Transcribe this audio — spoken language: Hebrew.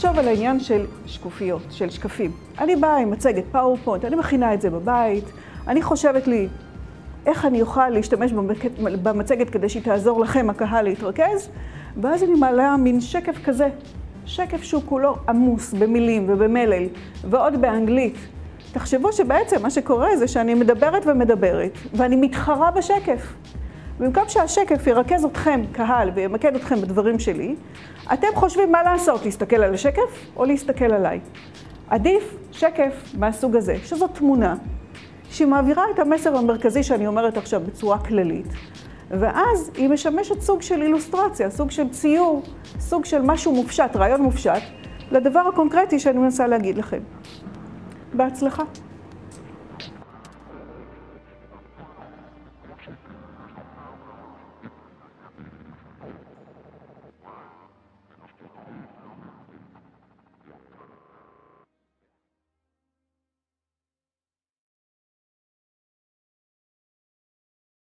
לחשוב על העניין של שקופיות, של שקפים. אני באה עם מצגת פאורפוינט, אני מכינה את זה בבית, אני חושבת לי איך אני אוכל להשתמש במצגת כדי שהיא תעזור לכם, הקהל, להתרכז, ואז אני מעלה מין שקף כזה, שקף שהוא כולו עמוס במילים ובמלל, ועוד באנגלית. תחשבו שבעצם מה שקורה זה שאני מדברת ומדברת, ואני מתחרה בשקף. במקום שהשקף ירכז אתכם, קהל, וימקד אתכם בדברים שלי, אתם חושבים מה לעשות, להסתכל על השקף או להסתכל עליי. עדיף שקף מהסוג הזה, שזו תמונה, שהיא מעבירה את המסר המרכזי שאני אומרת עכשיו בצורה כללית, ואז היא משמשת סוג של אילוסטרציה, סוג של ציור, סוג של משהו מופשט, רעיון מופשט, לדבר הקונקרטי שאני מנסה להגיד לכם. בהצלחה.